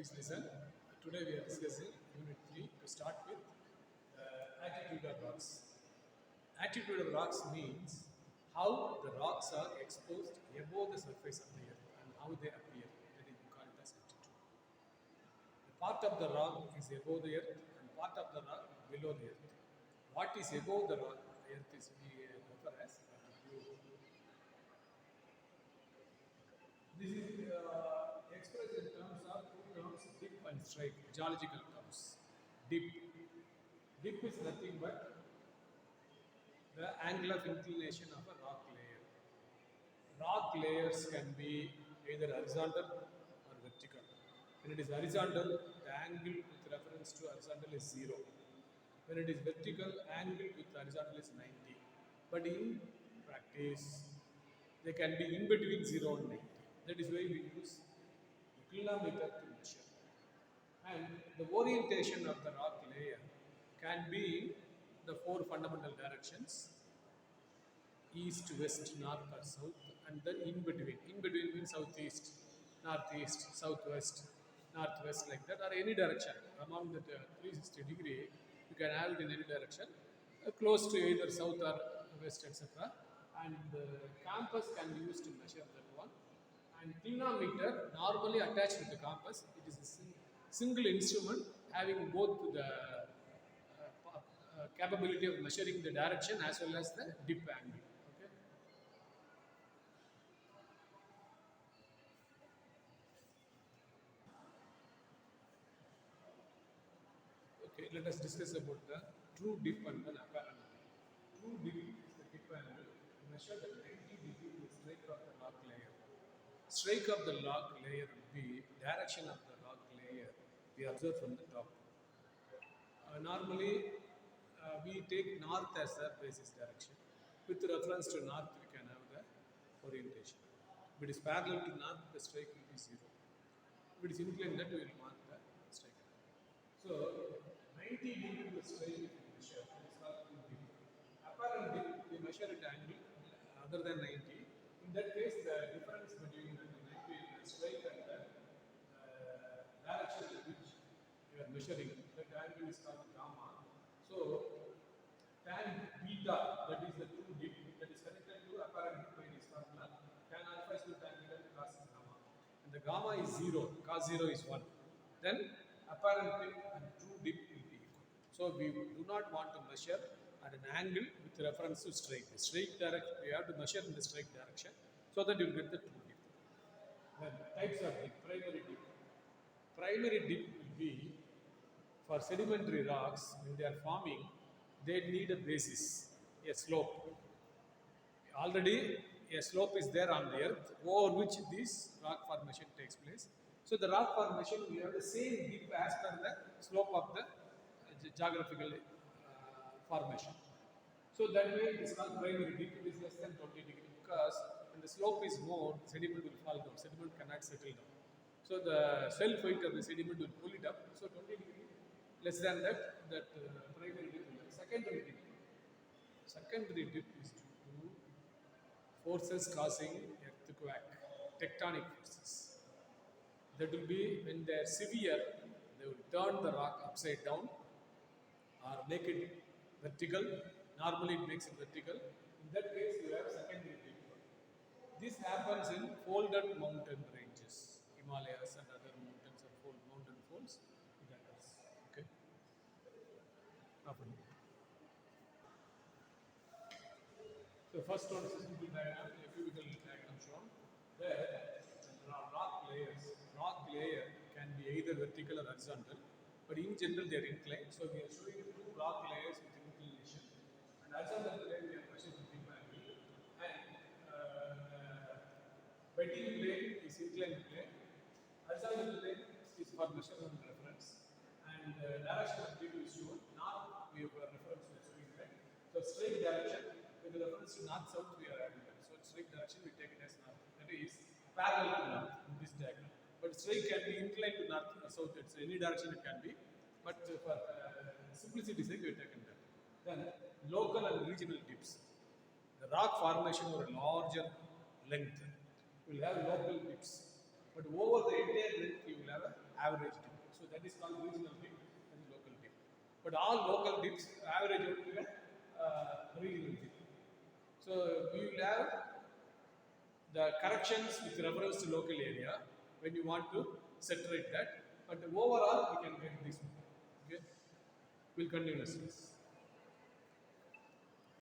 Please listen. Today we are discussing Unit 3 to start with attitude of rocks. Attitude of rocks means how the rocks are exposed above the surface of the earth and how they appear. That is called as attitude. The part of the rock is above the earth and part of the rock below the earth. What is above the rock, the earth is we refer as attitude. This is expressed in terms of two terms, dip and strike, geological terms. Dip. Dip is nothing but the angle of inclination of a rock layer. Rock layers can be either horizontal or vertical. When it is horizontal, the angle with reference to horizontal is 0. When it is vertical, angle with horizontal is 90. But in practice, they can be in between 0 and 90. That is why we use the kilometer to measure. And the orientation of the rock layer can be in the four fundamental directions: east, west, north or south, and then in between. In between means southeast, northeast, southwest, northwest, like that, or any direction. Among the 360-degree, you can have it in any direction, close to either south or west, etc. And the compass can be used to measure that one. And clinometer, normally attached with the compass, it is a single instrument having both the capability of measuring the direction as well as the dip angle. Okay. Okay, let us discuss about the true dip and an apparent dip. True dip is the dip angle measured at 90 degrees to strike of the rock layer. Strike of the rock layer will be direction of the rock layer we observe from the top. Normally, we take north as the basis direction. With reference to north, we can have the orientation. If it is parallel to north, the strike will be 0. If it is inclined, that we will mark the strike. So, 90 degree the strike we measure is called true dip. Apparent dip, we measure at angle other than 90. In that case, the difference between the strike and the direction in which you are measuring, that angle is called gamma. So, tan beta, that is the true dip, that is connected to apparent dip by this formula. Tan alpha is to tan beta and cos is gamma. And the gamma is 0, cos 0 is 1. Then apparent dip and true dip will be equal. So, we do not want to measure at an angle with reference to strike. The strike direction, we have to measure in the strike direction so that you will get the true dip. Then types of dip, primary dip. Primary dip will be for sedimentary rocks, when they are forming, they need a basis, a slope. Already a slope is there on the earth over which this rock formation takes place. So the rock formation, we have the same dip as per the slope of the geographical formation. So that way it is called primary dip. It is less than 20 degree because when the slope is more, sediment will fall down. Sediment cannot settle down. So the self weight of the sediment will pull it up. So 20 degree less than that, primary dip. Secondary dip. Secondary dip is due to forces causing earthquake, tectonic forces. That will be when they are severe, they will turn the rock upside down or make it vertical. Normally it makes it vertical. In that case, you have secondary dip. This happens in folded mountain ranges, Himalayas and other mountains or mountain folds. It happens. Okay. Often. So first one is a simple diagram, a cubical diagram shown. There are rock layers. Rock layer can be either vertical or horizontal, but in general they are inclined. So we are showing you two rock layers with inclination. And horizontal plane we are measuring the dip angle. And bedding plane is inclined plane. Horizontal plane is for measurement reference. And direction of dip is shown. North we have a reference to showing that. So straight direction with reference to north south we are adding that. So straight direction we take it as north. That is parallel to north in this diagram. But straight can be inclined to north or south. It's any direction it can be. But for simplicity sake we have taken that. Then local and regional dips. The rock formation over a larger length will have local dips. But over the entire length you will have an average dip. So that is called regional dip and local dip. But all local dips average out to a regional dip. So we will have the corrections with reference to local area when you want to saturate that. But overall, we can get this one. Okay, we'll continue this.